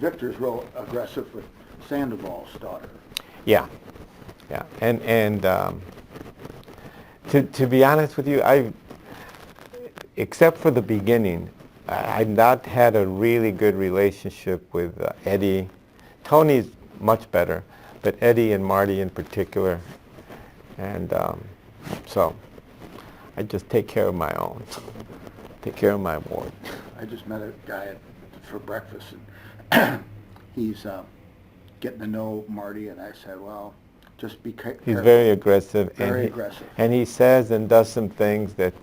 Victor's real aggressive with Sandoval's daughter. Yeah, yeah, and to be honest with you, except for the beginning, I've not had a really good relationship with Eddie. Tony's much better, but Eddie and Marty in particular, and so I just take care of my own, take care of my ward. I just met a guy for breakfast, and he's getting to know Marty, and I said, well, just be careful. He's very aggressive. Very aggressive. And he says and does some things that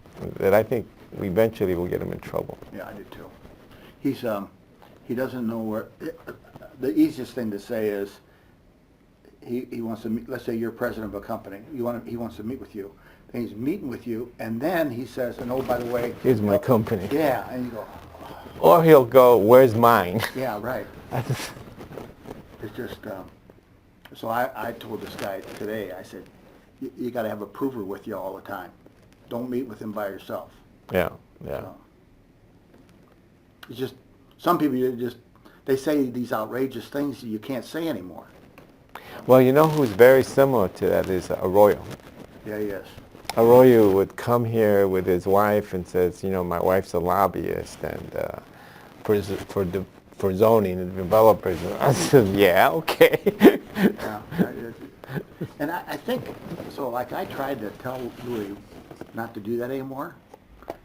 I think eventually will get him in trouble. Yeah, I do too. He doesn't know where. The easiest thing to say is he wants to meet. Let's say you're president of a company. He wants to meet with you. And he's meeting with you, and then he says, and oh, by the way, here's my company. Yeah, and you go. Or he'll go, where's mine? Yeah, right. It's just, so I told this guy today, I said, you got to have a prover with you all the time. Don't meet with him by yourself. Yeah, yeah. So, it's just, some people, they say these outrageous things that you can't say anymore. Well, you know who's very similar to that is Arroyo. Yeah, he is. Arroyo would come here with his wife and says, you know, my wife's a lobbyist and for zoning and developers. And I said, yeah, okay. Yeah, and I think, so like I tried to tell Louis not to do that anymore,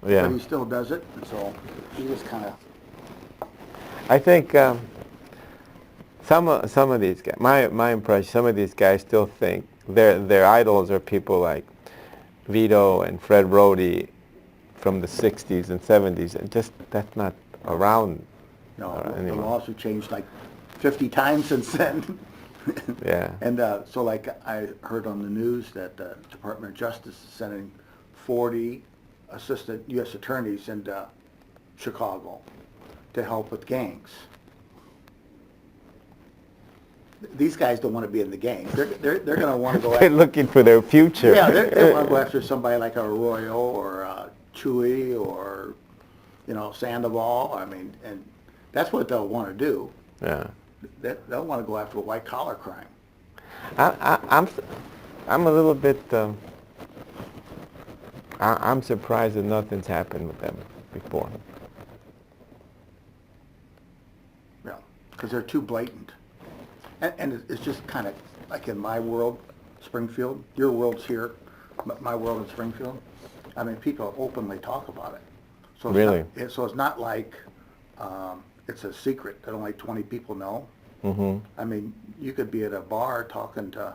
yeah. But he still does it, and so he just kind of... I think some of these guys, my impression, some of these guys still think their idols are people like Vito and Fred Rhodey from the 60s and 70s, and just that's not around. No, the anymore. laws have changed like 50 times since then. Yeah. And so like I heard on the news that the Department of Justice is sending 40 assistant U.S. attorneys into Chicago to help with gangs. These guys don't want to be in the gangs. They're going to want to go after... They're looking for their future. Yeah, they want to go after somebody like Arroyo or Chewy or, you know, Sandoval. I mean, and that's what they'll want to do. Yeah. They'll want to go after white-collar crime. I'm a little bit... I'm surprised that nothing's happened with them before. Yeah, because they're too blatant. And it's just kind of like in my world, Springfield. Your world's here, my world in Springfield. I mean, people openly talk about it. So it's really? So it's not like it's a secret that only 20 people know. Mm-hmm. I mean, you could be at a bar talking to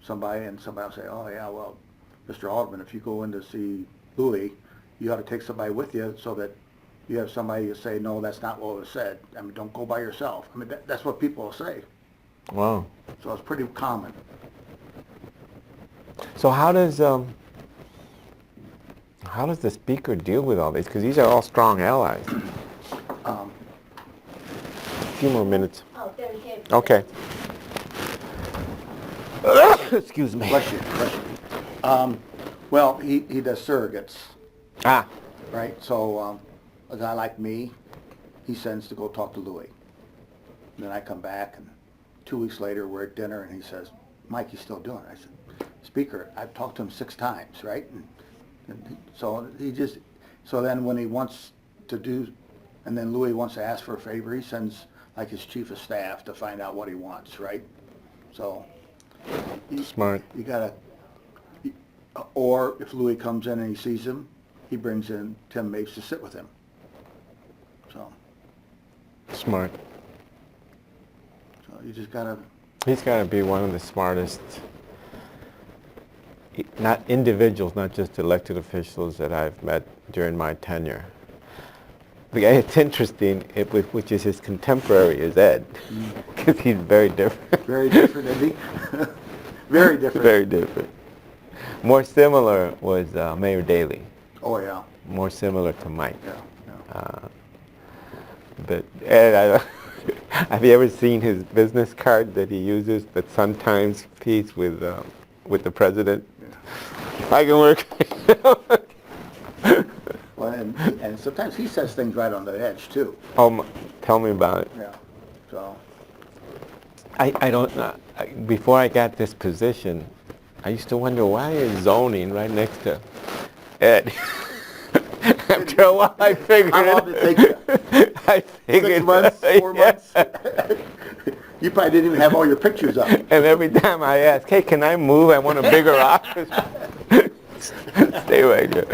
somebody, and somebody will say, oh, yeah, well, Mr. Alderman, if you go in to see Louis, you ought to take somebody with you so that you have somebody to say, no, that's not what was said. I mean, don't go by yourself. I mean, that's what people will say. Wow. So it's pretty common. So how does the speaker deal with all these? Because these are all strong allies. A few more minutes. Oh, okay. Excuse me. Bless you, bless you. Well, he does surrogates. Ah. Right? So a guy like me, he sends to go talk to Louis. And then I come back, and 2 weeks later we're at dinner, and he says, Mike, you still doing it? I said, Speaker, I've talked to him 6 times, right? And so so then when he wants to do, and then Louis wants to ask for a favor, he sends like his chief of staff to find out what he wants, right? So smart. You gotta, or if Louis comes in and he sees him, he brings in Tim Mapes to sit with him. So smart. So you just gotta. He's got to be one of the smartest, not individuals, not just elected officials that I've met during my tenure. The guy it's interesting, which is his contemporary, is Ed, because he's very different. Very different, isn't he? Very different. Very different. More similar was Mayor Daley. Oh yeah. More similar to Mike. Yeah. But Ed, have you ever seen his business card that he uses, that Sun-Times piece with the president? Yeah. I can work. Well, and sometimes he says things right on the edge too. Oh, tell me about it. Yeah. So, I don't, before I got this position, I used to wonder why is zoning right next to Ed? After a while, I figured how long did it take you? I figured 6 months, 4 yeah. months? You probably didn't even have all your pictures up. And every time I ask, hey, can I move? I want a bigger office. Stay right here.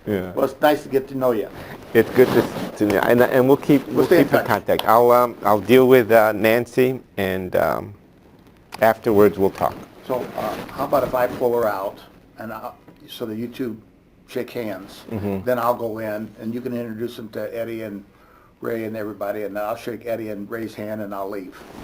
Yeah. Well, it's nice to get to know you. It's good to know, and we'll keep stay in in touch. contact. I'll deal with Nancy, and afterwards we'll talk. So, how about if I pull her out, and so that you two shake hands, then I'll go in, and you can introduce them to Eddie and Ray and everybody, and then I'll shake Eddie and Ray's hand, and I'll leave.